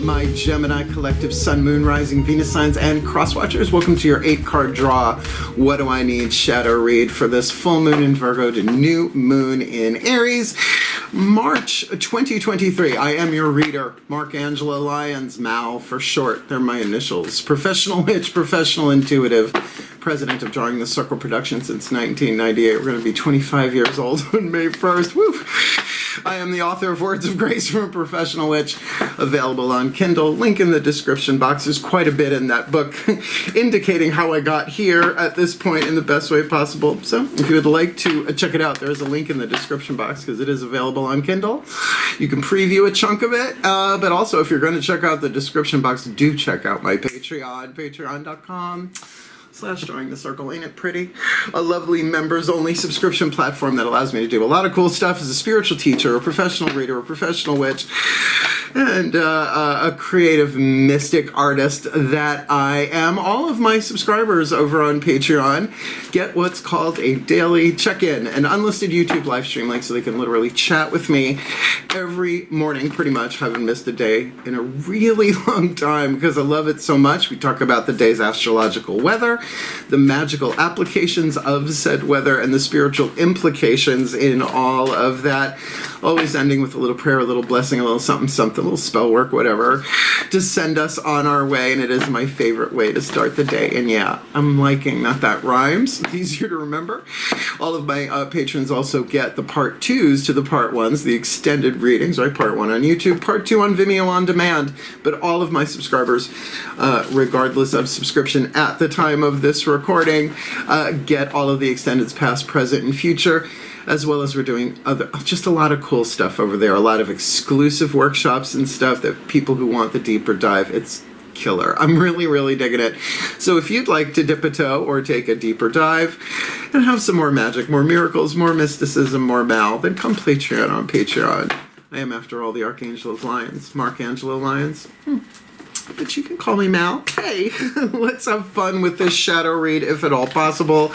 my Gemini collective Sun, Moon, Rising, Venus signs, and cross watchers. Welcome to your 8-card draw. What do I need? Shadow read for this full moon in Virgo to new moon in Aries, March 2023. I am your reader, Mark Angelo, Lyons, Mal for short. They're my initials. Professional witch, professional intuitive, president of Drawing the Circle Production since 1998. We're going to be 25 years old on May 1st. Woo! I am the author of Words of Grace from a Professional Witch, available on Kindle. Link in the description box. There's quite a bit in that book indicating how I got here at this point in the best way possible. So if you would like to check it out, there's a link in the description box because it is available on Kindle. You can preview a chunk of it, but also if you're going to check out the description box, do check out my Patreon, patreon.com/Drawing the Circle. Ain't it pretty? A lovely members-only subscription platform that allows me to do a lot of cool stuff as a spiritual teacher, a professional reader, a professional witch, and a creative mystic artist that I am. All of my subscribers over on Patreon get what's called a daily check-in, an unlisted YouTube live stream link so they can literally chat with me every morning, pretty much. Haven't missed a day in a really long time because I love it so much. We talk about the day's astrological weather, the magical applications of said weather, and the spiritual implications in all of that. Always ending with a little prayer, a little blessing, a little something, something, a little spell work, whatever, to send us on our way. And it is my favorite way to start the day. And yeah, I'm liking that. That rhymes. It's easier to remember. All of my patrons also get the part 2s to the part 1s, the extended readings, right? Part 1 on YouTube, part 2 on Vimeo on demand. But all of my subscribers, regardless of subscription at the time of this recording, get all of the extendeds past, present, and future, as well as we're doing just a lot of cool stuff over there, a lot of exclusive workshops and stuff that people who want the deeper dive, it's killer. I'm really, really digging it. So if you'd like to dip a toe or take a deeper dive and have some more magic, more miracles, more mysticism, more Mal, then come Patreon on Patreon. I am, after all, the Archangel of Lyons, Mark Angelo Lyons. But you can call me Mal. Hey, let's have fun with this shadow read if at all possible.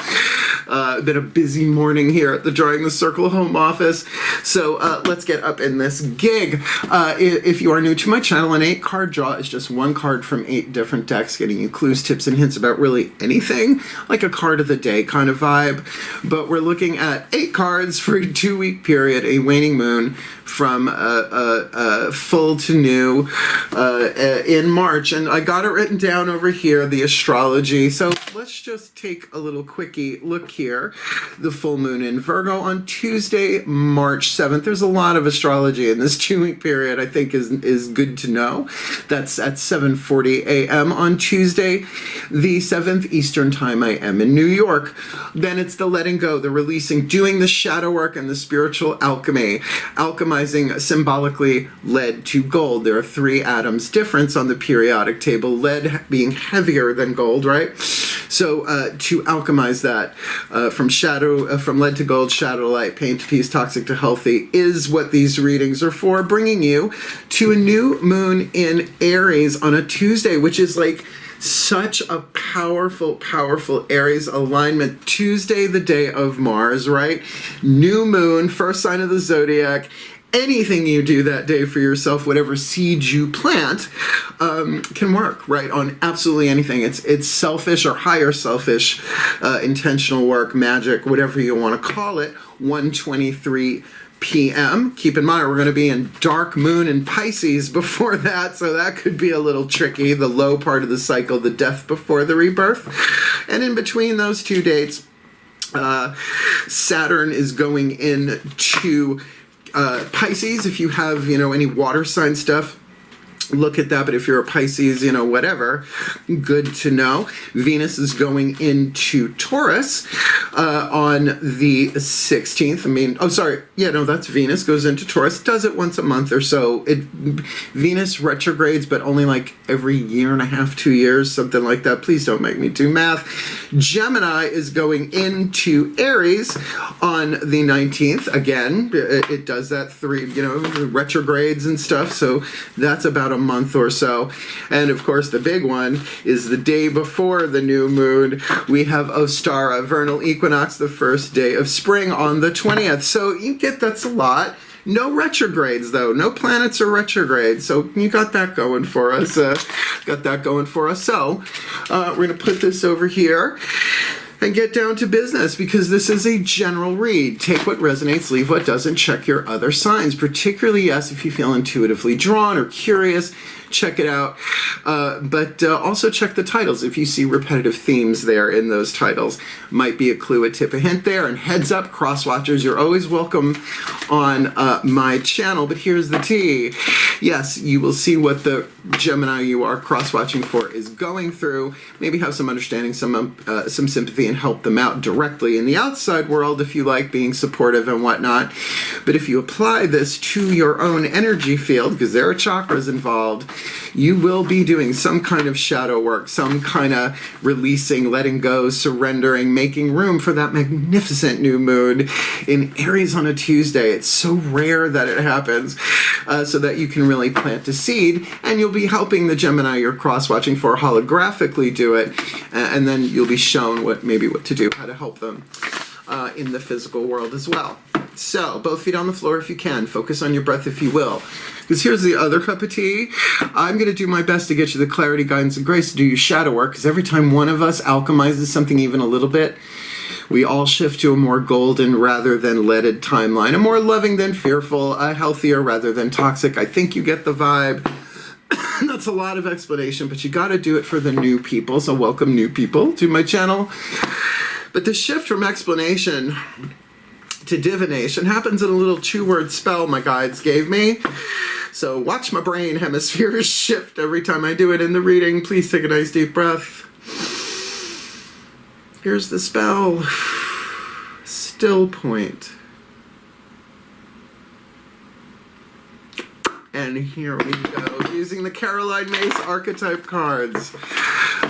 Been a busy morning here at the Drawing the Circle home office. So let's get up in this gig. If you are new to my channel, an 8-card draw is just one card from 8 different decks, getting you clues, tips, and hints about really anything, like a card of the day kind of vibe. But we're looking at 8 cards for a 2-week period, a waning moon from full to new in March. And I got it written down over here, the astrology. So let's just take a little quickie look here. The full moon in Virgo on Tuesday, March 7th. There's a lot of astrology in this 2-week period, I think is good to know. That's at 7:40 a.m. on Tuesday, the 7th Eastern Time. I am in New York. Then it's the letting go, the releasing, doing the shadow work and the spiritual alchemy. Alchemizing symbolically lead to gold. There are 3 atoms difference on the periodic table, lead being heavier than gold, right? So to alchemize that from lead to gold, shadow to light, pain to peace, toxic to healthy is what these readings are for, bringing you to a new moon in Aries on a Tuesday, which is like such a powerful, powerful Aries alignment. Tuesday, the day of Mars, right? New moon, first sign of the zodiac. Anything you do that day for yourself, whatever seeds you plant, can work, right, on absolutely anything. It's selfish or higher selfish, intentional work, magic, whatever you want to call it. 1:23 p.m. Keep in mind, we're going to be in dark moon in Pisces before that, so that could be a little tricky. The low part of the cycle, the death before the rebirth. And in between those 2 dates, Saturn is going into Pisces. If you have, any water sign stuff, look at that. But if you're a Pisces, whatever, good to know. Venus is going into Taurus on the 16th. That's Venus goes into Taurus. Does it once a month or so. Venus retrogrades, but only like every year and a half, 2 years, something like that. Please don't make me do math. Gemini is going into Aries on the 19th. Again, it does that retrogrades and stuff. So that's about a month or so. And of course, the big one is the day before the new moon. We have Ostara, vernal equinox, the first day of spring on the 20th. So you get that's a lot. No retrogrades, though. No planets are retrogrades. So you got that going for us. So we're going to put this over here and get down to business, because this is a general read. Take what resonates, leave what doesn't. Check your other signs, particularly, yes, if you feel intuitively drawn or curious. Check it out, but also check the titles. If you see repetitive themes there in those titles, might be a clue, a tip, a hint there. And heads up, cross-watchers, you're always welcome on my channel, but here's the tea. Yes, you will see what the Gemini you are cross-watching for is going through, maybe have some understanding, some sympathy, and help them out directly in the outside world if you like, being supportive and whatnot. But if you apply this to your own energy field, because there are chakras involved, you will be doing some kind of shadow work, some kind of releasing, letting go, surrendering, making room for that magnificent new moon in Aries on a Tuesday. It's so rare that it happens, so that you can really plant a seed, and you'll be helping the Gemini you're cross-watching for holographically do it, and then you'll be shown what to do, how to help them in the physical world as well. So, both feet on the floor if you can. Focus on your breath if you will. Because here's the other cup of tea. I'm going to do my best to get you the clarity, guidance, and grace to do your shadow work, because every time one of us alchemizes something even a little bit, we all shift to a more golden rather than leaded timeline, a more loving than fearful, a healthier rather than toxic. I think you get the vibe. That's a lot of explanation, but you got to do it for the new people. So welcome new people to my channel. But the shift from explanation to divination happens in a little 2-word spell my guides gave me. So watch my brain hemispheres shift every time I do it in the reading. Please take a nice deep breath. Here's the spell. Still point. And here we go, using the Caroline Mace archetype cards.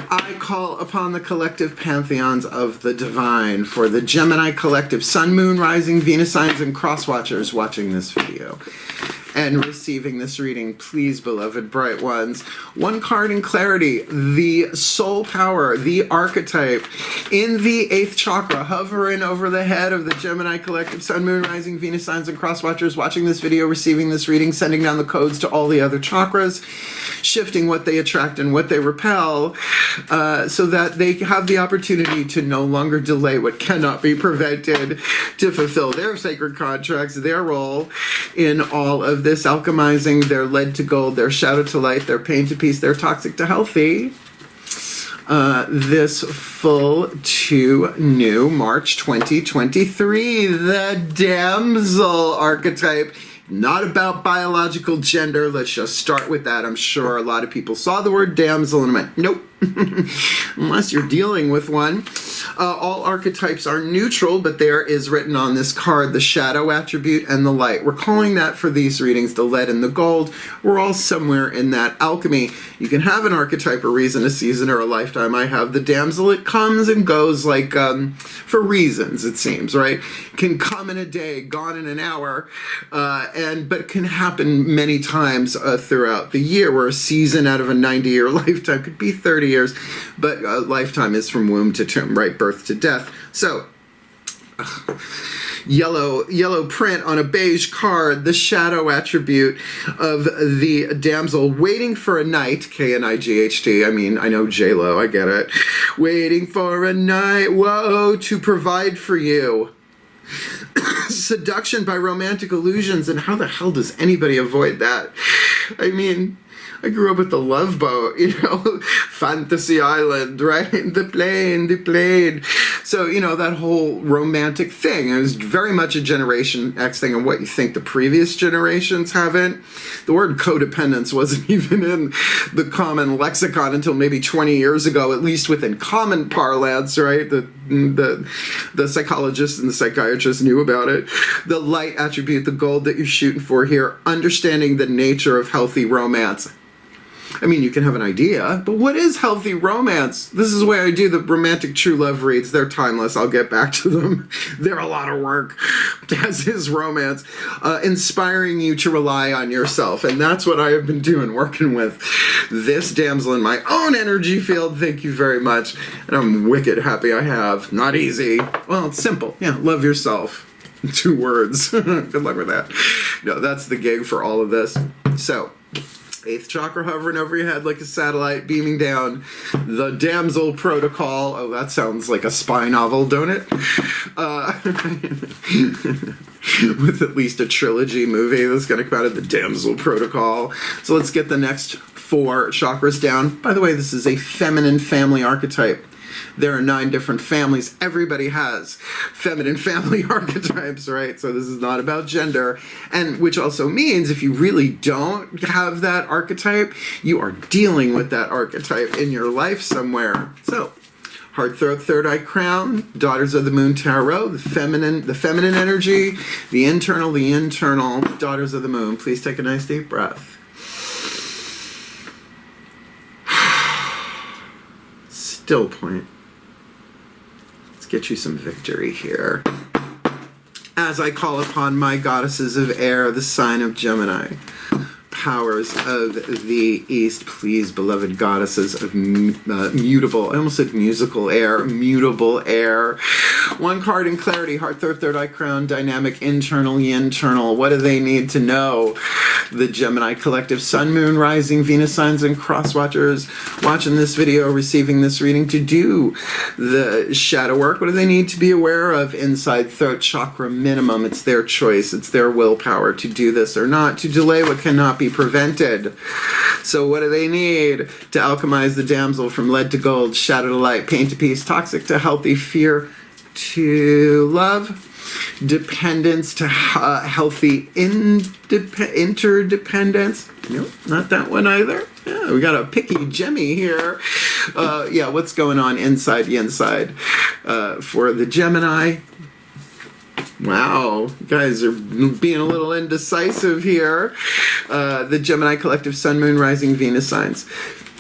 I call upon the collective pantheons of the divine for the Gemini collective, Sun, Moon, Rising, Venus signs, and cross-watchers watching this video and receiving this reading. Please, beloved bright ones, one card in clarity, the soul power, the archetype in the 8th chakra, hovering over the head of the Gemini collective, Sun, Moon, Rising, Venus signs, and cross-watchers watching this video, receiving this reading, sending down the codes to all the other chakras, shifting what they attract and what they repel, so that they have the opportunity to no longer delay what cannot be prevented, to fulfill their sacred contracts, their role in all of this alchemizing, their lead to gold, their shadow to light, their pain to peace, their toxic to healthy. This full to new March 2023, the Damsel archetype. Not about biological gender. Let's just start with that. I'm sure a lot of people saw the word damsel and went, nope. Unless you're dealing with one. All archetypes are neutral, but there is written on this card the shadow attribute and the light. We're calling that for these readings the lead and the gold. We're all somewhere in that alchemy. You can have an archetype, a reason, a season, or a lifetime. I have the damsel. It comes and goes like for reasons, it seems, right? Can come in a day, gone in an hour, but can happen many times throughout the year, where a season out of a 90-year lifetime could be 30 years, but a lifetime is from womb to tomb, right? Birth to death. So, yellow print on a beige card, the shadow attribute of the damsel, waiting for a night, K-N-I-G-H-T, I mean, I know J-Lo, I get it, waiting for a night, whoa, to provide for you. Seduction by romantic illusions, and how the hell does anybody avoid that? I mean, I grew up with the Love Boat, Fantasy Island, right? The plane. So, that whole romantic thing. It was very much a Generation X thing, and what you think the previous generations haven't. The word codependence wasn't even in the common lexicon until maybe 20 years ago, at least within common parlance, right? The psychologists and the psychiatrists knew about it. The light attribute, the gold that you're shooting for here, understanding the nature of healthy romance. I mean, you can have an idea, but what is healthy romance? This is the way I do the romantic true love reads. They're timeless. I'll get back to them. They're a lot of work, as is romance. Inspiring you to rely on yourself. And that's what I have been doing, working with this damsel in my own energy field. Thank you very much. And I'm wicked happy I have. Not easy. Well, it's simple. Yeah, love yourself. 2 words. Good luck with that. No, that's the gig for all of this. So, 8th chakra hovering over your head like a satellite beaming down. The Damsel protocol. Oh, that sounds like a spy novel, don't it? With at least a trilogy movie that's going to come out of the Damsel protocol. So let's get the next 4 chakras down. By the way, this is a feminine family archetype. There are 9 different families. Everybody has feminine family archetypes, right? So this is not about gender. And which also means if you really don't have that archetype, you are dealing with that archetype in your life somewhere. So, heart, throat, third eye, crown, daughters of the moon tarot, the feminine energy, the internal, daughters of the moon. Please take a nice deep breath. Still point. Let's get you some victory here. As I call upon my goddesses of air, the sign of Gemini, powers of the East, please, beloved goddesses of mutable, I almost said musical air, mutable air. 1 card in clarity, heart, third eye, crown, dynamic, internal. What do they need to know? The Gemini collective, sun, moon, rising, Venus signs, and cross watchers watching this video, receiving this reading to do the shadow work. What do they need to be aware of? Inside throat chakra minimum. It's their choice. It's their willpower to do this or not, to delay what cannot be prevented. So what do they need? To alchemize the damsel from lead to gold, shadow to light, pain to peace, toxic to healthy, fear to love, dependence to healthy interdependence. Nope, not that one either. Yeah, we got a picky Gemmy here. Yeah, what's going on inside the inside for the Gemini? Wow, you guys are being a little indecisive here. The Gemini collective, sun, moon, rising, Venus signs.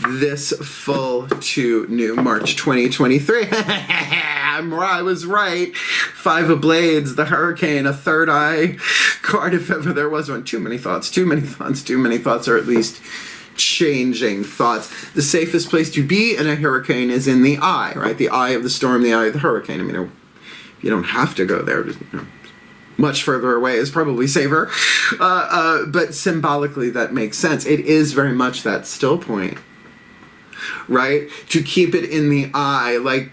This full to new March 2023. I was right. 5 of Blades, the Hurricane, a third eye card if ever there was one. Too many thoughts, or at least changing thoughts. The safest place to be in a hurricane is in the eye, right? The eye of the storm, the eye of the hurricane. I mean, you don't have to go there. Just, much further away is probably safer. But symbolically, that makes sense. It is very much that still point, right? To keep it in the eye, like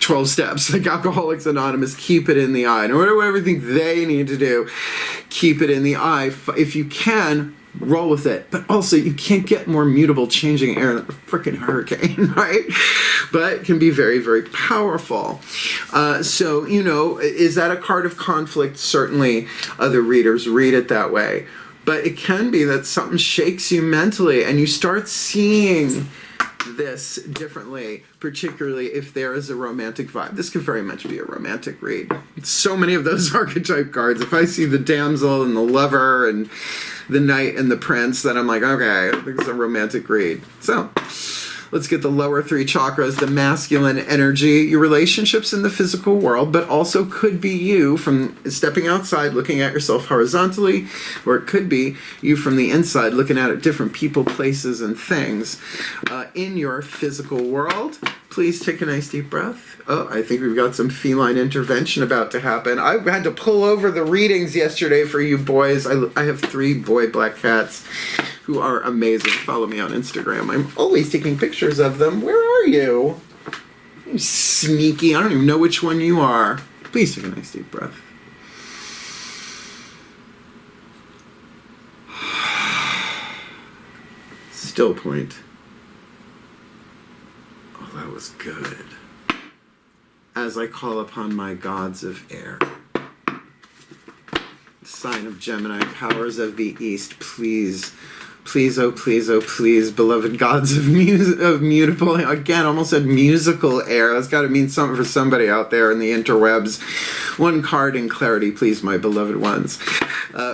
12 steps, like Alcoholics Anonymous, keep it in the eye. No matter what everything they need to do, keep it in the eye. If you can, roll with it. But also, you can't get more mutable, changing air than a freaking hurricane, right? But it can be very, very powerful. So, you know, is that a card of conflict? Certainly, other readers read it that way. But it can be that something shakes you mentally and you start seeing this differently, particularly if there is a romantic vibe. This could very much be a romantic read. So many of those archetype cards. If I see the damsel and the lover and the knight and the prince, then I'm like, okay, I think it's a romantic read. So let's get the lower 3 chakras, the masculine energy, your relationships in the physical world, but also could be you from stepping outside, looking at yourself horizontally, or it could be you from the inside, looking at different people, places, and things in your physical world. Please take a nice deep breath. Oh, I think we've got some feline intervention about to happen. I had to pull over the readings yesterday for you boys. I have 3 boy black cats who are amazing. Follow me on Instagram. I'm always taking pictures of them. Where are you? You sneaky. I don't even know which one you are. Please take a nice deep breath. Still point. Oh, that was good. As I call upon my gods of air. Sign of Gemini, powers of the East, please, oh please, beloved gods of mutable, again, almost said musical air. That's got to mean something for somebody out there in the interwebs. 1 card in clarity, please, my beloved ones.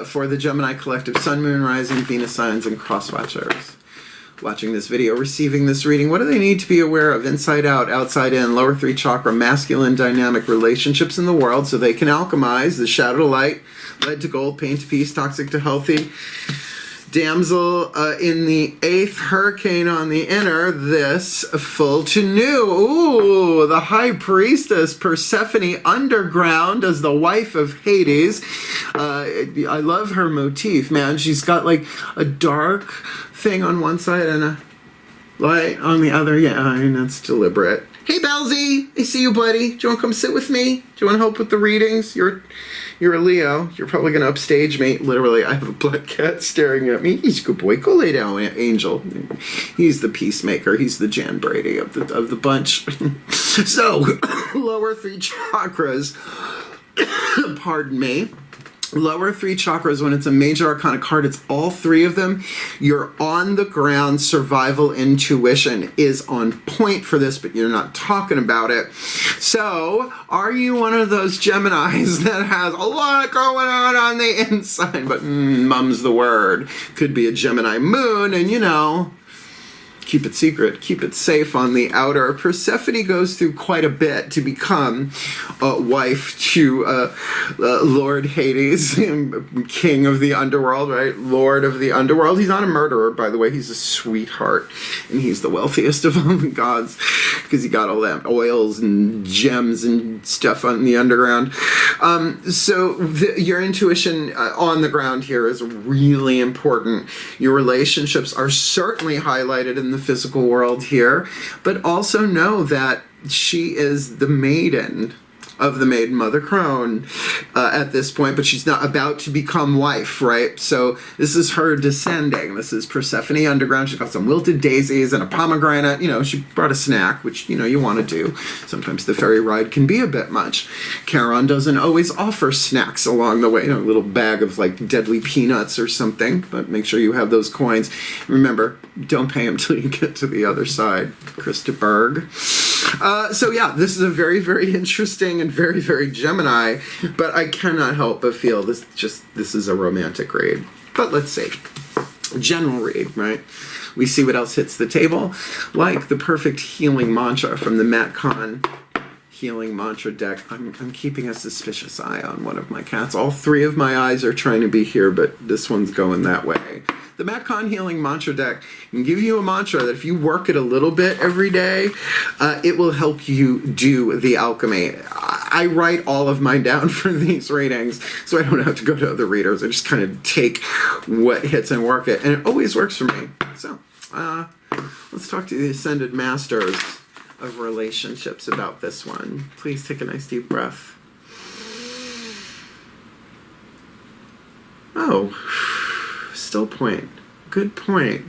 For the Gemini collective, sun, moon, rising, Venus signs, and cross watchers watching this video, receiving this reading, what do they need to be aware of? Inside out, outside in, lower 3 chakra, masculine dynamic relationships in the world so they can alchemize the shadow to light, lead to gold, pain to peace, toxic to healthy, Damsel in the 8th, hurricane on the inner, this full to new. Ooh, the high priestess Persephone underground as the wife of Hades. I love her motif, man. She's got like a dark thing on one side and a light on the other. Yeah, I mean, that's deliberate. Hey, Belzy, I see you, buddy. Do you want to come sit with me? Do you want to help with the readings? You're a Leo. You're probably going to upstage me. Literally, I have a black cat staring at me. He's a good boy. Go lay down, Angel. He's the peacemaker. He's the Jan Brady of the bunch. So, lower 3 chakras. Pardon me. Lower 3 chakras, when it's a major arcana card, it's all 3 of them. Your on the ground survival intuition is on point for this, but you're not talking about it. So, are you one of those Geminis that has a lot going on the inside, but mum's the word? Could be a Gemini moon, and you know, keep it secret, keep it safe on the outer. Persephone goes through quite a bit to become a wife to Lord Hades, king of the underworld, right? Lord of the underworld. He's not a murderer, by the way. He's a sweetheart, and he's the wealthiest of all the gods because he got all that oils and gems and stuff on the underground. So your intuition on the ground here is really important. Your relationships are certainly highlighted in the physical world here, but also know that she is the maiden of the maiden mother crone at this point, but she's not about to become wife, right? So this is her descending. This is Persephone underground. She's got some wilted daisies and a pomegranate. You know, she brought a snack, which, you know, you want to do. Sometimes the ferry ride can be a bit much. Charon doesn't always offer snacks along the way. You know, a little bag of like deadly peanuts or something, but make sure you have those coins. Remember, don't pay them till you get to the other side. Krista Berg. So yeah, this is a very, very interesting and very, very Gemini, but I cannot help but feel this is a romantic read. But let's see. General read, right? We see what else hits the table, like the perfect healing mantra from the Matt Kahn healing mantra deck. I'm keeping a suspicious eye on one of my cats. All 3 of my eyes are trying to be here, but this one's going that way. The Matt Kahn healing mantra deck can give you a mantra that if you work it a little bit every day, it will help you do the alchemy. I write all of mine down for these readings, so I don't have to go to other readers. I just kind of take what hits and work it, and it always works for me. So let's talk to the Ascended Masters of relationships about this one. Please take a nice deep breath. Oh, still point. Good point.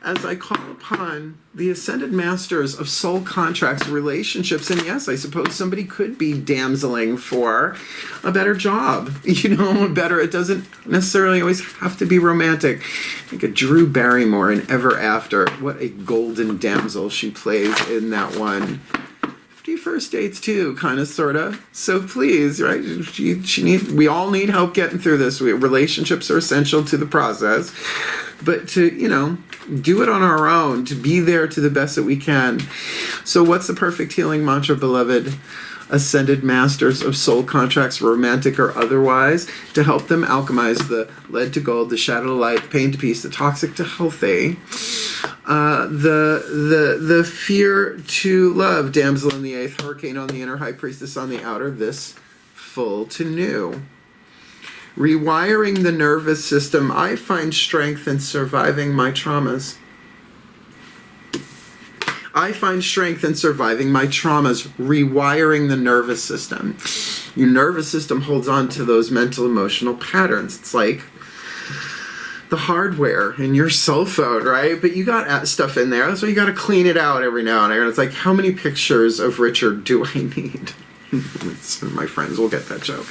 As I call upon the Ascended Masters of soul contracts, relationships, and yes, I suppose somebody could be damseling for a better job. You know, better. It doesn't necessarily always have to be romantic. Think of Drew Barrymore in Ever After. What a golden damsel she plays in that one. 50 First Dates too, kind of, sort of. So please, right? We all need help getting through this. Relationships are essential to the process. But to, you know, do it on our own, to be there to the best that we can. So what's the perfect healing mantra, beloved Ascended Masters of soul contracts, romantic or otherwise, to help them alchemize the lead to gold, the shadow to light, the pain to peace, the toxic to healthy, the fear to love, damsel in the 8th, hurricane on the inner, high priestess on the outer, this full to new. Rewiring the nervous system, I find strength in surviving my traumas. I find strength in surviving my traumas, rewiring the nervous system. Your nervous system holds on to those mental, emotional patterns. It's like the hardware in your cell phone, right? But you got stuff in there, so you got to clean it out every now and then. It's like, how many pictures of Richard do I need? My friends will get that joke,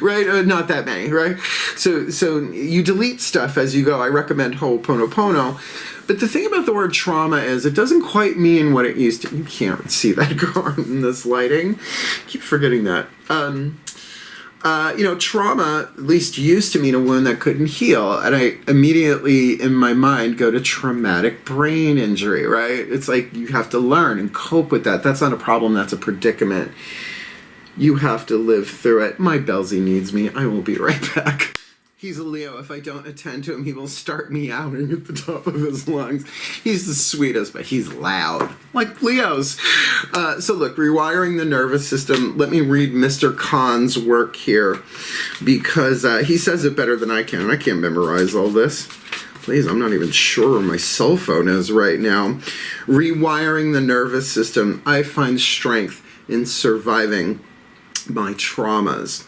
right? Not that many, right? So you delete stuff as you go. I recommend Ho'oponopono. But the thing about the word trauma is it doesn't quite mean what it used to. You can't see that card in this lighting. I keep forgetting that. You know, trauma at least used to mean a wound that couldn't heal. And I immediately, in my mind, go to traumatic brain injury, right? It's like you have to learn and cope with that. That's not a problem. That's a predicament. You have to live through it. My Belzy needs me. I will be right back. He's a Leo. If I don't attend to him, he will start meowing at the top of his lungs. He's the sweetest, but he's loud, like Leos. So look, rewiring the nervous system. Let me read Mr. Khan's work here, because he says it better than I can, and I can't memorize all this. Please, I'm not even sure where my cell phone is right now. Rewiring the nervous system. I find strength in surviving my traumas.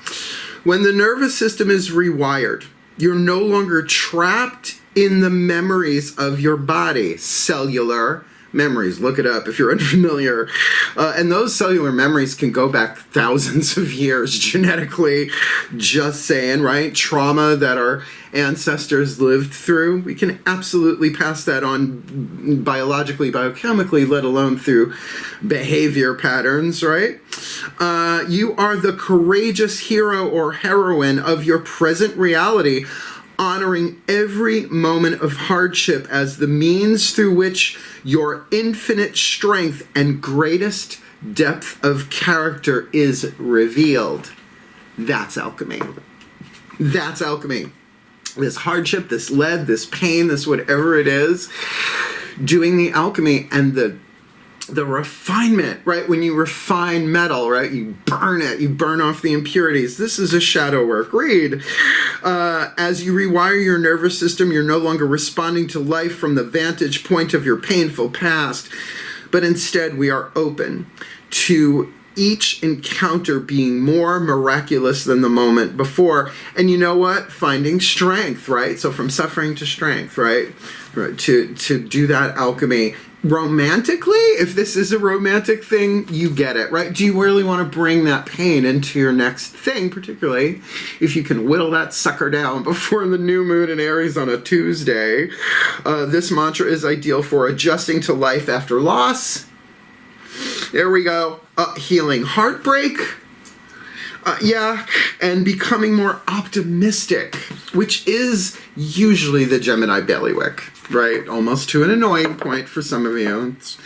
When the nervous system is rewired, you're no longer trapped in the memories of your body. Cellular memories. Look it up if you're unfamiliar. And those cellular memories can go back thousands of years genetically. Just saying, right? Trauma that our ancestors lived through. We can absolutely pass that on biologically, biochemically, let alone through behavior patterns, right? You are the courageous hero or heroine of your present reality, honoring every moment of hardship as the means through which your infinite strength and greatest depth of character is revealed. That's alchemy. That's alchemy. This hardship, this lead, this pain, this whatever it is, doing the alchemy and the refinement, right? When you refine metal, right? You burn it, you burn off the impurities. This is a shadow work read. As you rewire your nervous system, you're no longer responding to life from the vantage point of your painful past, but instead we are open to each encounter being more miraculous than the moment before. And you know what? Finding strength, right? So from suffering to strength, right? To do that alchemy. Romantically, if this is a romantic thing, you get it, right? Do you really want to bring that pain into your next thing, particularly if you can whittle that sucker down before the new moon in Aries on a Tuesday? This mantra is ideal for adjusting to life after loss. There we go. Healing heartbreak. And becoming more optimistic, which is usually the Gemini bailiwick, right? Almost to an annoying point for some of you. It's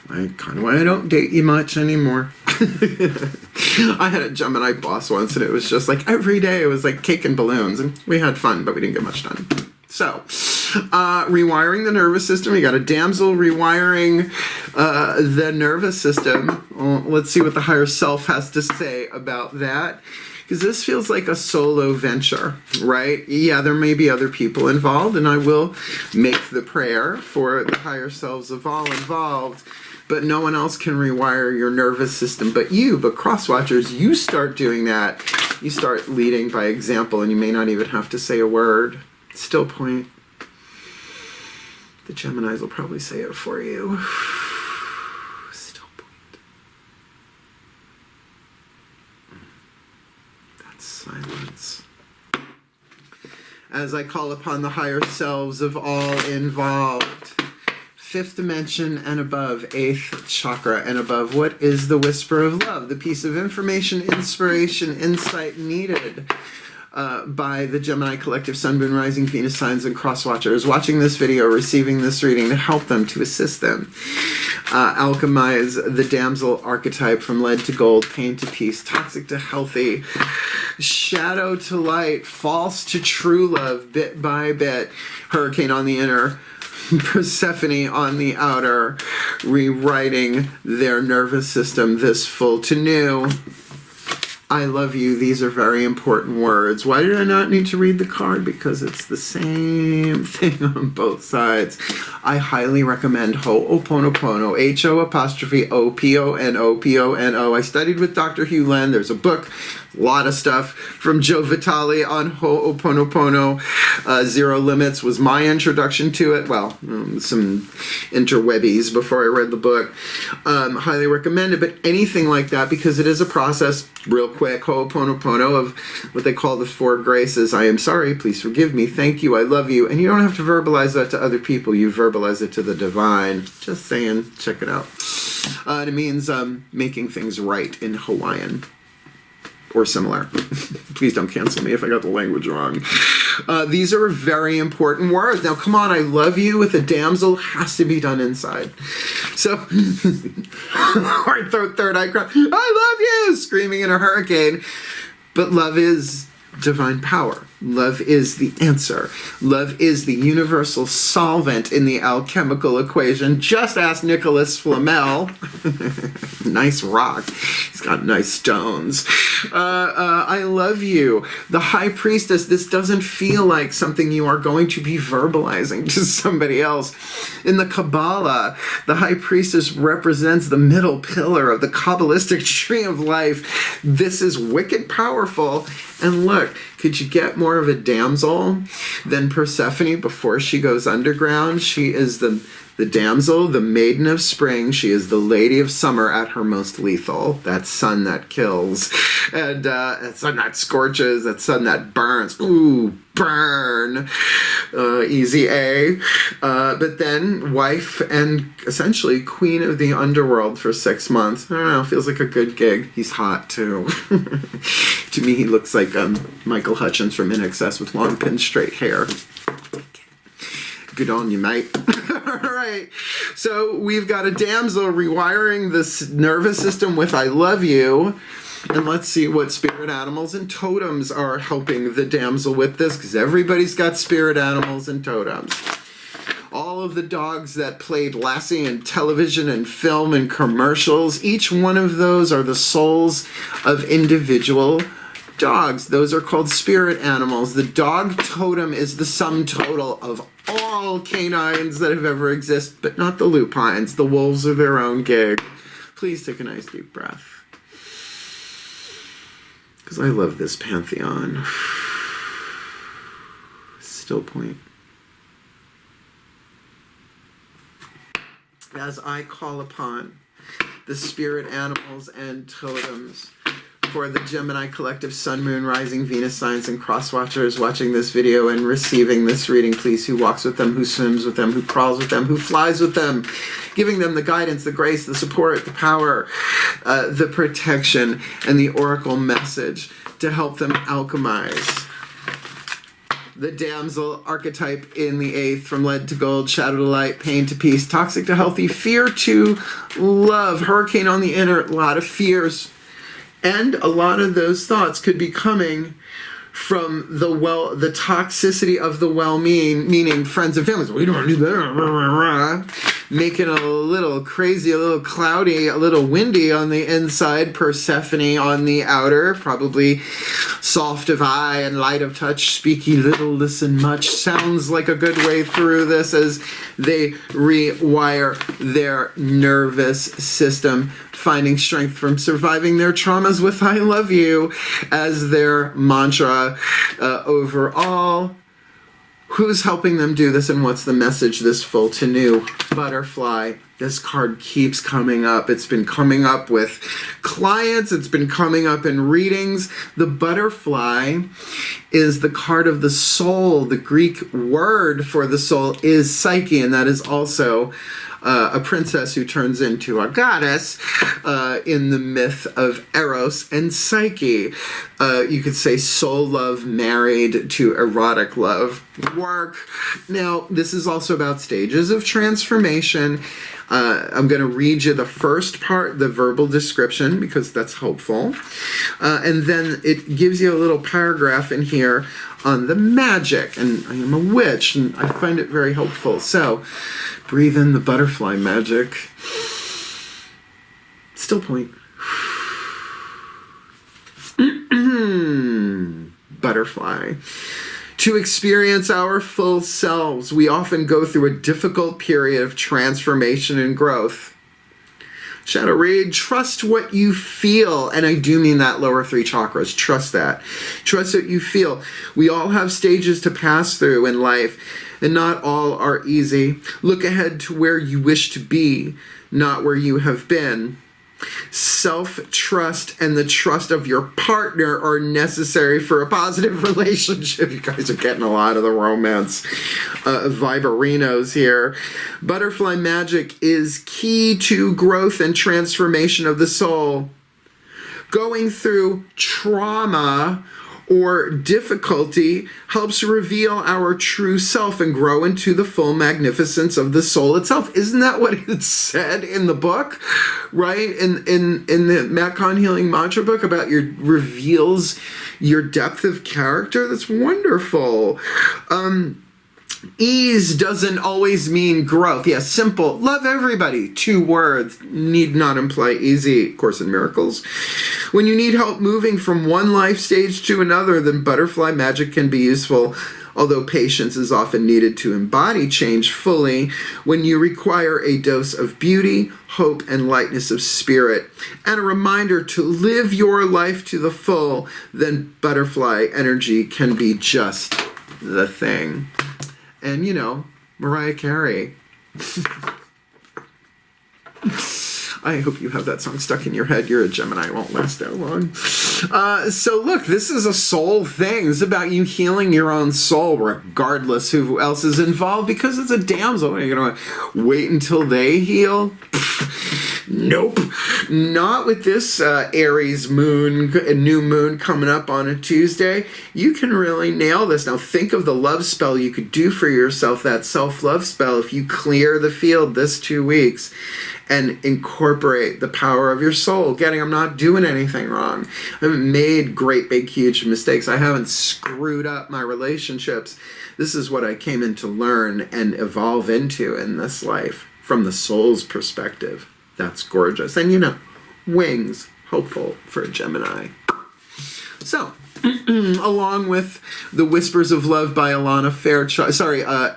kind of why I don't date you much anymore. I had a Gemini boss once, and it was just like every day it was like cake and balloons, and we had fun, but we didn't get much done. So, rewiring the nervous system. We got a Damsel rewiring the nervous system. Let's see what the higher self has to say about that, because this feels like a solo venture, right? Yeah, there may be other people involved, and I will make the prayer for the higher selves of all involved, but no one else can rewire your nervous system but you. But cross-watchers, you start doing that. You start leading by example, and you may not even have to say a word. Still point. The Geminis will probably say it for you. Still point. That's silence. As I call upon the higher selves of all involved, 5th dimension and above, 8th chakra and above, what is the whisper of love? The piece of information, inspiration, insight needed by the Gemini collective Sun, Moon, Rising, Venus signs and cross-watchers watching this video, receiving this reading to help them, to assist them. Alchemize the Damsel archetype from lead to gold, pain to peace, toxic to healthy, shadow to light, false to true love, bit by bit, hurricane on the inner, Persephone on the outer, rewriting their nervous system, this full to new. I love you. These are very important words. Why did I not need to read the card? Because it's the same thing on both sides. I highly recommend Ho'oponopono, H-O''O'-P-O-N-O-P-O-N-O. I studied with Dr. Hugh Len. There's a book, a lot of stuff from Joe Vitale on Ho'oponopono. Zero Limits was my introduction to it. Well, some interwebbies before I read the book. Highly recommend it, but anything like that, because it is a process. Real quick, Ho'oponopono of what they call the 4 graces. I am sorry, please forgive me, thank you, I love you. And you don't have to verbalize that to other people, you verbalize it to the divine. Just saying, check it out. It means making things right in Hawaiian. Or similar. Please don't cancel me if I got the language wrong. These are very important words. Now, come on, I love you with a damsel has to be done inside. So, our third eye cry, I love you, screaming in a hurricane. But love is divine power. Love is the answer. Love is the universal solvent in the alchemical equation. Just ask Nicholas Flamel. Nice rock. He's got nice stones. I love you. The High Priestess, this doesn't feel like something you are going to be verbalizing to somebody else. In the Kabbalah, the High Priestess represents the middle pillar of the Kabbalistic tree of life. This is wicked powerful. And look, could you get more of a damsel than Persephone before she goes underground? She is the damsel, the maiden of spring. She is the lady of summer at her most lethal. That sun that kills. And that sun that scorches. That sun that burns. Ooh, burn. Easy A. But then wife and essentially queen of the underworld for 6 months. I don't know, feels like a good gig. He's hot too. To me, he looks like Michael Hutchins from In Excess with long pin straight hair. Good on you, mate. All right. So we've got a damsel rewiring this nervous system with I love you. And let's see what spirit animals and totems are helping the damsel with this, because everybody's got spirit animals and totems. All of the dogs that played Lassie in television and film and commercials, each one of those are the souls of individual dogs. Those are called spirit animals. The dog totem is the sum total of all canines that have ever existed, but not the lupines. The wolves are their own gig. Please take a nice deep breath. Because I love this pantheon. Still point. As I call upon the spirit animals and totems for the Gemini collective Sun, Moon, Rising, Venus signs and cross watchers watching this video and receiving this reading, please, who walks with them, who swims with them, who crawls with them, who flies with them, giving them the guidance, the grace, the support, the power, the protection, and the oracle message to help them alchemize. The damsel archetype in the 8th, from lead to gold, shadow to light, pain to peace, toxic to healthy, fear to love, hurricane on the inner, a lot of fears. And a lot of those thoughts could be coming from the toxicity of the meaning friends and families. We don't do that. Making a little crazy, a little cloudy, a little windy on the inside. Persephone on the outer. Probably soft of eye and light of touch. Speaky little, listen much. Sounds like a good way through this as they rewire their nervous system, finding strength from surviving their traumas with I love you as their mantra overall. Who's helping them do this, and what's the message this full to new? Butterfly. This card keeps coming up. It's been coming up with clients. It's been coming up in readings. The butterfly is the card of the soul. The Greek word for the soul is psyche, and that is also a princess who turns into a goddess in the myth of Eros and Psyche. You could say soul love married to erotic love. Work. Now, this is also about stages of transformation. I'm going to read you the first part, the verbal description, because that's helpful. And then it gives you a little paragraph in here on the magic. And I am a witch, and I find it very helpful. So, breathe in the butterfly magic. Still point. Butterfly. To experience our full selves, we often go through a difficult period of transformation and growth. Shadow read, trust what you feel. And I do mean that lower 3 chakras. Trust that. Trust what you feel. We all have stages to pass through in life, and not all are easy. Look ahead to where you wish to be, not where you have been. Self-trust and the trust of your partner are necessary for a positive relationship. You guys are getting a lot of the romance viberinos here. Butterfly magic is key to growth and transformation of the soul. Going through trauma or difficulty helps reveal our true self and grow into the full magnificence of the soul itself. Isn't that what it said in the book, right? In the Matt Kahn Healing Mantra book about your reveals your depth of character. That's wonderful. Ease doesn't always mean growth. Yeah, simple. Love everybody. 2 words. Need not imply easy. Course in Miracles. When you need help moving from one life stage to another, then butterfly magic can be useful, although patience is often needed to embody change fully when you require a dose of beauty, hope, and lightness of spirit, and a reminder to live your life to the full, then butterfly energy can be just the thing. And, you know, Mariah Carey. I hope you have that song stuck in your head. You're a Gemini. It won't last that long. So look, this is a soul thing. This is about you healing your own soul, regardless who else is involved, because it's a damsel. Are you going to wait until they heal? Nope. Not with this Aries moon, new moon coming up on a Tuesday. You can really nail this. Now think of the love spell you could do for yourself, that self-love spell, if you clear the field this 2 weeks and incorporate the power of your soul. I'm not doing anything wrong. I haven't made great, big, huge mistakes. I haven't screwed up my relationships. This is what I came in to learn and evolve into in this life from the soul's perspective. That's gorgeous. And, you know, wings, hopeful for a Gemini. So, along with The Whispers of Love by Alana Fairchild,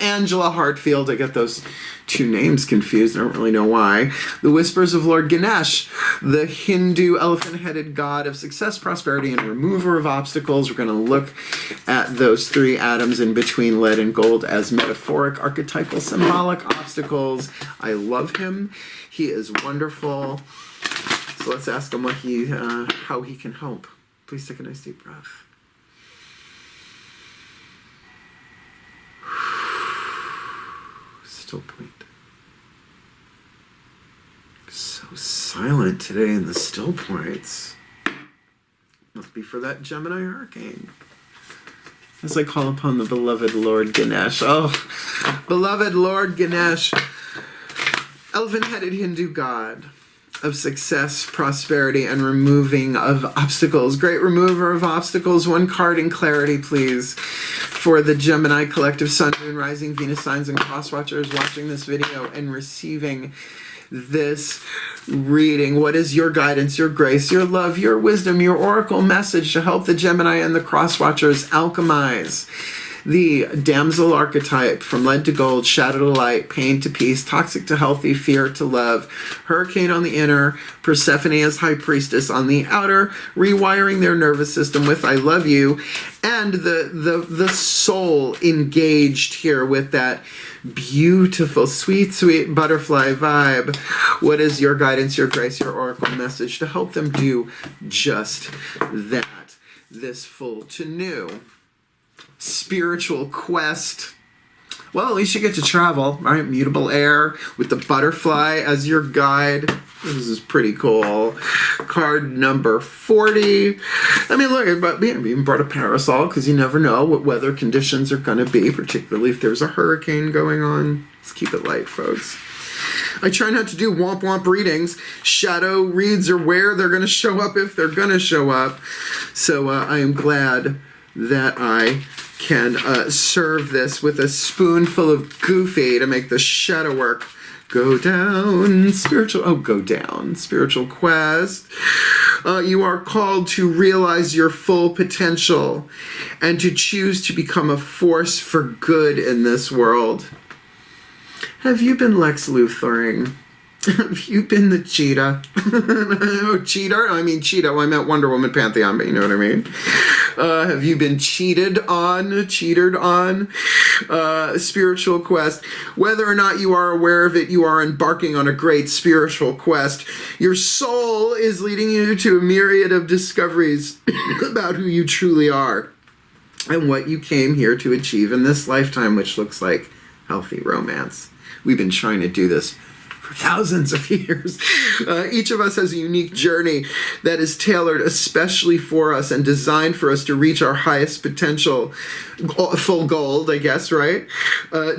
Angela Hartfield, I get those 2 names confused, I don't really know why. The Whispers of Lord Ganesh, the Hindu elephant-headed god of success, prosperity, and remover of obstacles. We're going to look at those 3 atoms in between lead and gold as metaphoric, archetypal, symbolic obstacles. I love him. He is wonderful. So let's ask him how he can help. Please take a nice deep breath. Still point. So silent today in the still points. Must be for that Gemini hurricane. As I call upon the beloved Lord Ganesh. Oh, beloved Lord Ganesh, elephant-headed Hindu god of success, prosperity, and removing of obstacles. Great remover of obstacles. 1 card in clarity, please, for the Gemini collective Sun, Moon, Rising, Venus signs, and cross-watchers watching this video and receiving this reading. What is your guidance, your grace, your love, your wisdom, your oracle message to help the Gemini and the cross-watchers alchemize the damsel archetype from lead to gold, shadow to light, pain to peace, toxic to healthy, fear to love, hurricane on the inner, Persephone as high priestess on the outer, rewiring their nervous system with I love you, and the soul engaged here with that beautiful, sweet, sweet butterfly vibe. What is your guidance, your grace, your oracle message to help them do just that this full to new spiritual quest? Well, at least you get to travel, right? Mutable air with the butterfly as your guide. This is pretty cool. Card number 40. I mean, look, but we even brought a parasol because you never know what weather conditions are going to be, particularly if there's a hurricane going on. Let's keep it light, folks. I try not to do womp womp readings. Shadow reads are where they're going to show up if they're going to show up. So I am glad that I can serve this with a spoonful of goofy to make the shadow work go down. Go down. Spiritual quest. You are called to realize your full potential and to choose to become a force for good in this world. Have you been Lex Luthering? Have you been the cheetah? Oh, cheater? I mean cheetah. Well, I meant Wonder Woman Pantheon, but you know what I mean. Have you been cheated on? Spiritual quest. Whether or not you are aware of it, you are embarking on a great spiritual quest. Your soul is leading you to a myriad of discoveries about who you truly are and what you came here to achieve in this lifetime, which looks like healthy romance. We've been trying to do this for thousands of years. Each of us has a unique journey that is tailored especially for us and designed for us to reach our highest potential, full gold, I guess, right?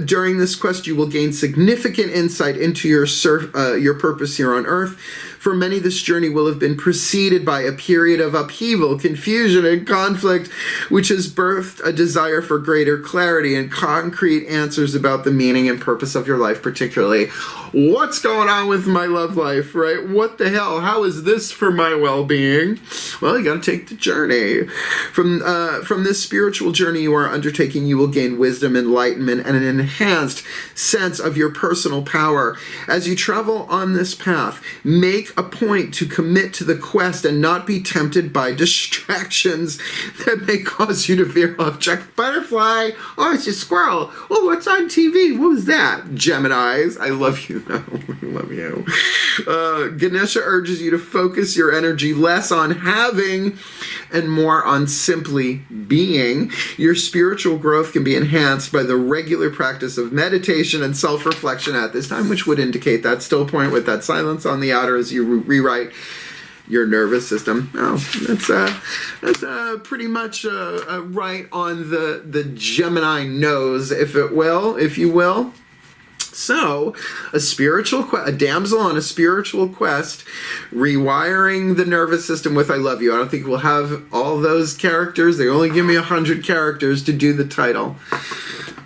During this quest, you will gain significant insight into your purpose here on Earth. For many, this journey will have been preceded by a period of upheaval, confusion, and conflict, which has birthed a desire for greater clarity and concrete answers about the meaning and purpose of your life, particularly what's going on with my love life, right? What the hell? How is this for my well-being? Well, you got to take the journey. From this spiritual journey you are undertaking, you will gain wisdom, enlightenment, and an enhanced sense of your personal power. As you travel on this path, make a point to commit to the quest and not be tempted by distractions that may cause you to veer off track. Butterfly, oh, it's a squirrel. Oh, what's on TV? What was that? Geminis, I love you. I love you. Ganesha urges you to focus your energy less on having and more on simply being. Your spiritual growth can be enhanced by the regular practice of meditation and self-reflection at this time, which would indicate that still point with that silence on the outer as you rewrite your nervous system. Oh, that's pretty much right on the Gemini nose, if you will. So, a damsel on a spiritual quest, rewiring the nervous system with I love you. I don't think we'll have all those characters. They only give me 100 characters to do the title.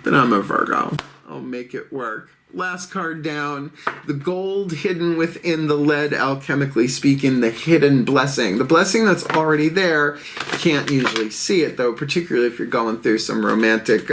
But I'm a Virgo. I'll make it work. Last card down, the gold hidden within the lead, alchemically speaking, the hidden blessing. The blessing that's already there, you can't usually see it though, particularly if you're going through some romantic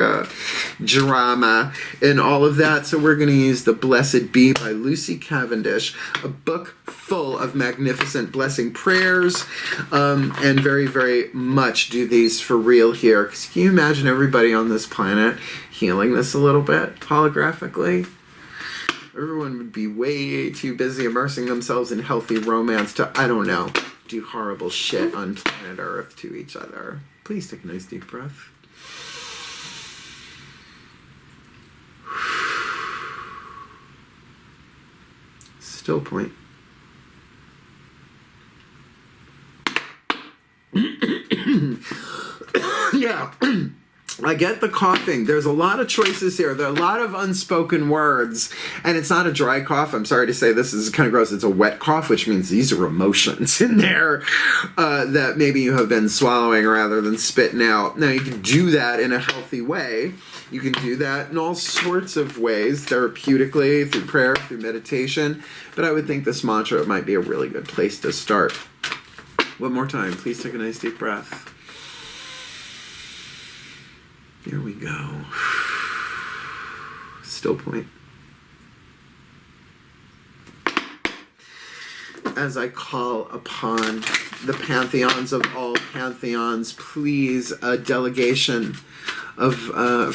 drama and all of that. So we're going to use The Blessed Bee by Lucy Cavendish, a book full of magnificent blessing prayers, and very, very much do these for real here. Because can you imagine everybody on this planet healing this a little bit holographically? Everyone would be way too busy immersing themselves in healthy romance to, I don't know, do horrible shit on planet Earth to each other. Please take a nice deep breath. Still point. Yeah. I get the coughing. There's a lot of choices here. There are a lot of unspoken words, and it's not a dry cough. I'm sorry to say this is kind of gross. It's a wet cough, which means these are emotions in there that maybe you have been swallowing rather than spitting out. Now, you can do that in a healthy way. You can do that in all sorts of ways, therapeutically, through prayer, through meditation, but I would think this mantra might be a really good place to start. One more time. Please take a nice deep breath. Here we go. Still point. As I call upon the pantheons of all pantheons, please, a delegation of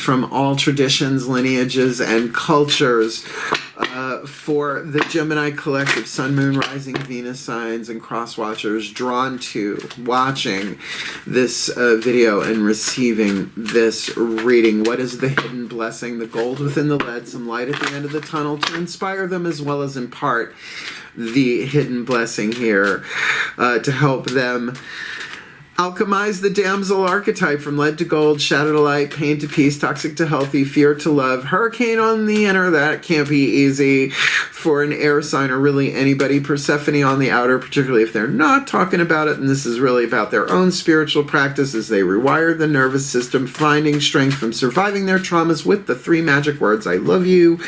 from all traditions, lineages, and cultures for the Gemini collective, Sun, Moon, Rising, Venus signs, and cross watchers drawn to watching this video and receiving this reading. What is the hidden blessing? The gold within the lead, some light at the end of the tunnel to inspire them as well as impart the hidden blessing here to help them alchemize the damsel archetype from lead to gold, shadow to light, pain to peace, toxic to healthy, fear to love, hurricane on the inner. That can't be easy for an air sign or really anybody. Persephone on the outer, particularly if they're not talking about it. And this is really about their own spiritual practice as they rewire the nervous system, finding strength from surviving their traumas with the 3 magic words, I love you,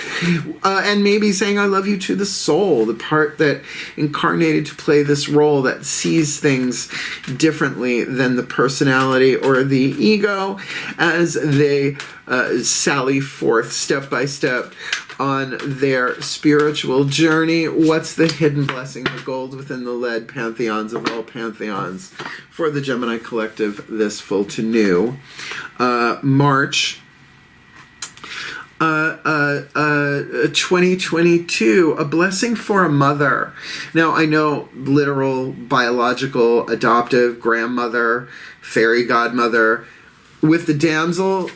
and maybe saying I love you to the soul, the part that incarnated to play this role that sees things differently than the personality or the ego as they sally forth step by step on their spiritual journey. What's the hidden blessing? The gold within the lead, pantheons of all pantheons for the Gemini collective this full to new March 2022, a blessing for a mother. Now, I know literal, biological, adoptive, grandmother, fairy godmother. With the damsel,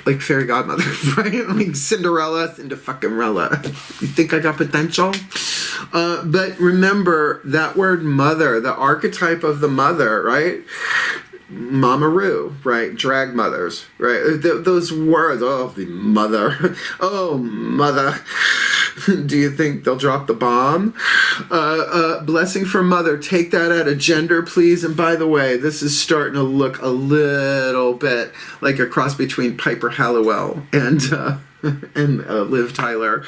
like fairy godmother, right? Like Cinderella into fucking Rella. You think I got potential? But remember that word mother, the archetype of the mother, right? Mamaroo, right? Drag mothers, right? Those words, oh, the mother. Oh, mother. Do you think they'll drop the bomb? Blessing for mother. Take that out of gender, please. And by the way, this is starting to look a little bit like a cross between Piper Halliwell and Liv Tyler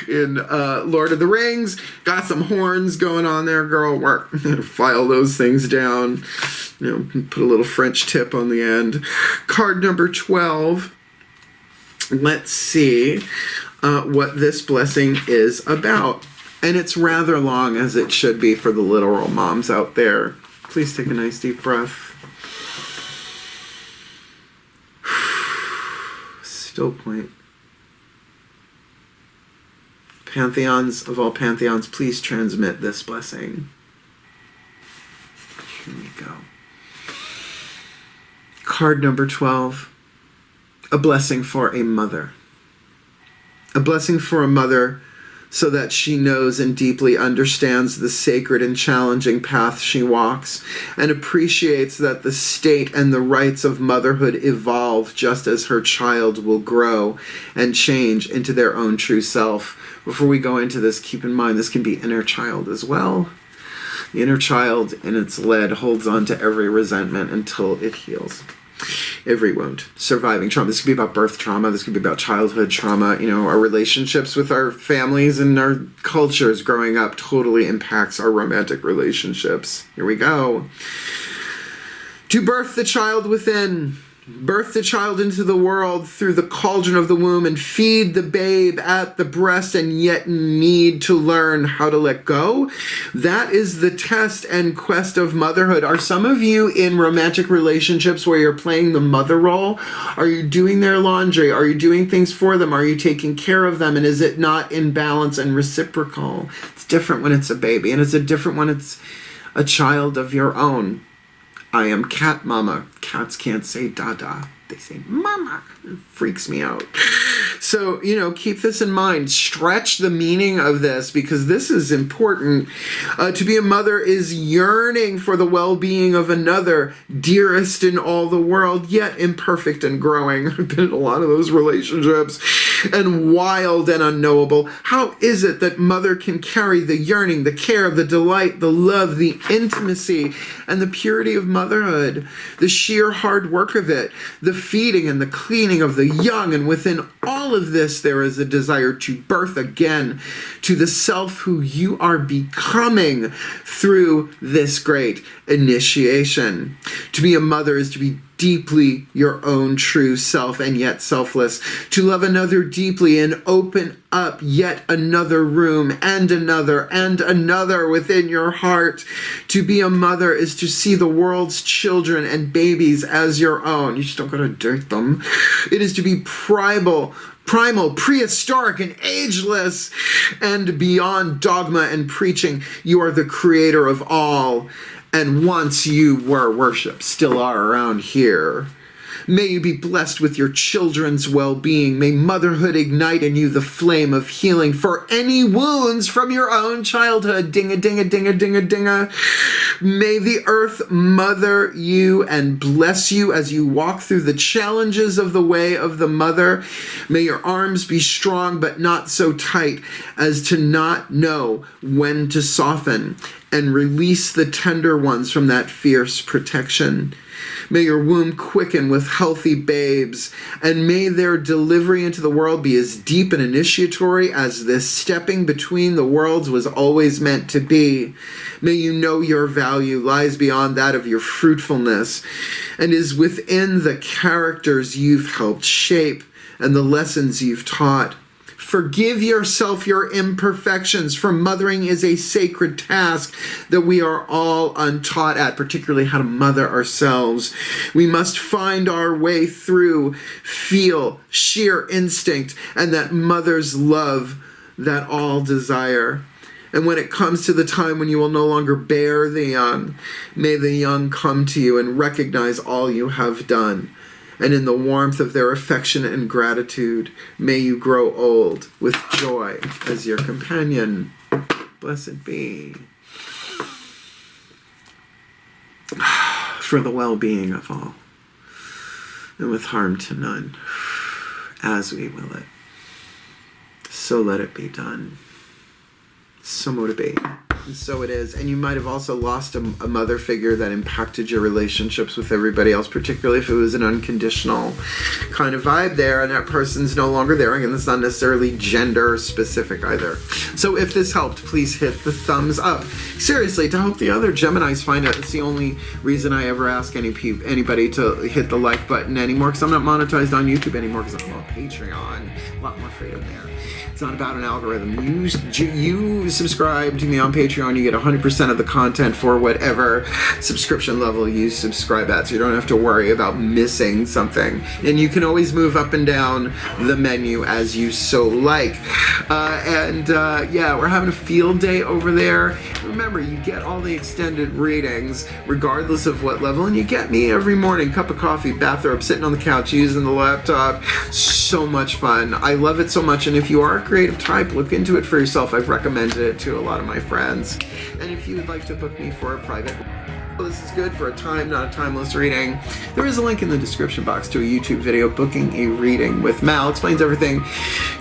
in Lord of the Rings. Got some horns going on there, girl. Work. File those things down. You know, put a little French tip on the end. Card number 12. Let's see what this blessing is about. And it's rather long, as it should be for the literal moms out there. Please take a nice deep breath. Still point. Pantheons of all pantheons, please transmit this blessing. Here we go. Card number 12. A blessing for a mother. A blessing for a mother so that she knows and deeply understands the sacred and challenging path she walks and appreciates that the state and the rights of motherhood evolve just as her child will grow and change into their own true self. Before we go into this, keep in mind this can be inner child as well. The inner child in its lead holds on to every resentment until it heals. Every wound, surviving trauma. This could be about birth trauma. This could be about childhood trauma. You know, our relationships with our families and our cultures growing up totally impacts our romantic relationships. Here we go. To birth the child within. Birth the child into the world through the cauldron of the womb and feed the babe at the breast and yet need to learn how to let go. That is the test and quest of motherhood. Are some of you in romantic relationships where you're playing the mother role? Are you doing their laundry? Are you doing things for them? Are you taking care of them? And is it not in balance and reciprocal? It's different when it's a baby, and it's different when it's a child of your own. I am cat mama. Cats can't say dada. They say mama. It freaks me out. So, you know, keep this in mind. Stretch the meaning of this because this is important. To be a mother is yearning for the well-being of another, dearest in all the world, yet imperfect and growing. I've been in a lot of those relationships. And wild and unknowable. How is it that mother can carry the yearning, the care, the delight, the love, the intimacy, and the purity of motherhood, the sheer hard work of it, the feeding and the cleaning of the young, and within all of this there is a desire to birth again to the self who you are becoming through this great initiation. To be a mother is to be deeply your own true self and yet selfless. To love another deeply and open up yet another room and another within your heart. To be a mother is to see the world's children and babies as your own. You just don't gotta dirt them. It is to be primal, prehistoric, and ageless, and beyond dogma and preaching. You are the creator of all. And once you were worship, still are around here. May you be blessed with your children's well-being. May motherhood ignite in you the flame of healing for any wounds from your own childhood. Ding-a-ding-a-ding-a-ding-a-ding-a. May the earth mother you and bless you as you walk through the challenges of the way of the mother. May your arms be strong but not so tight as to not know when to soften and release the tender ones from that fierce protection. May your womb quicken with healthy babes, and may their delivery into the world be as deep and initiatory as this stepping between the worlds was always meant to be. May you know your value lies beyond that of your fruitfulness and is within the characters you've helped shape and the lessons you've taught. Forgive yourself your imperfections, for mothering is a sacred task that we are all untaught at, particularly how to mother ourselves. We must find our way through, feel sheer instinct and that mother's love that all desire. And when it comes to the time when you will no longer bear the young, may the young come to you and recognize all you have done and in the warmth of their affection and gratitude, may you grow old with joy as your companion. Blessed be. For the well-being of all, and with harm to none, as we will it. So let it be done. So mote it be. And so it is. And you might have also lost a mother figure that impacted your relationships with everybody else, particularly if it was an unconditional kind of vibe there and that person's no longer there. Again, it's not necessarily gender specific either. So if this helped, please hit the thumbs up. Seriously, to help the other Geminis find out. It's the only reason I ever ask anybody to hit the like button anymore, because I'm not monetized on YouTube anymore, because I'm on Patreon. A lot more freedom there. It's not about an algorithm. You subscribe to me on Patreon, you get 100% of the content for whatever subscription level you subscribe at, so you don't have to worry about missing something. And you can always move up and down the menu as you so like. Yeah, we're having a field day over there. Remember, you get all the extended readings, regardless of what level, and you get me every morning, cup of coffee, bathrobe, sitting on the couch, using the laptop. So much fun. I love it so much, and if you are a creative type, look into it for yourself. I've recommended it to a lot of my friends. And if you would like to book me for a private, this is good for a time, not a timeless reading, there is a link in the description box to a YouTube video booking a reading with Mal. Explains everything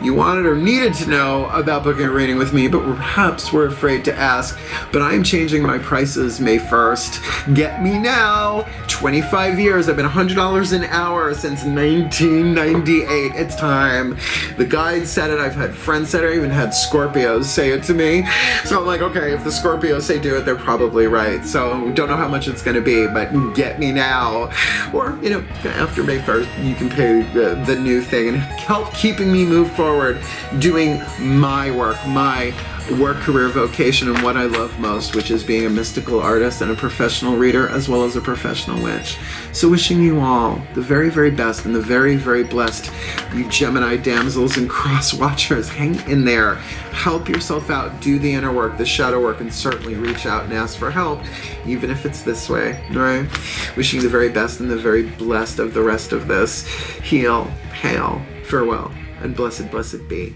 you wanted or needed to know about booking a reading with me, but perhaps we're afraid to ask. But I am changing my prices May 1st. Get me now. 25 years. I've been $100 an hour since 1998. It's time. The guide said it. I've had friends say it. I even had Scorpios say it to me. So I'm like, okay, if the Scorpios say do it, they're probably right. So don't know how much it's going to be, but get me now. Or, you know, after May 1st, you can pay the new thing and help keeping me move forward doing my work, career, vocation, and what I love most, which is being a mystical artist and a professional reader, as well as a professional witch. So wishing you all the very, very best and the very, very blessed, you Gemini damsels and cross watchers. Hang in there. Help yourself out. Do the inner work, the shadow work, and certainly reach out and ask for help, even if it's this way, right? Wishing you the very best and the very blessed of the rest of this. Heal, hail, farewell, and blessed, blessed be.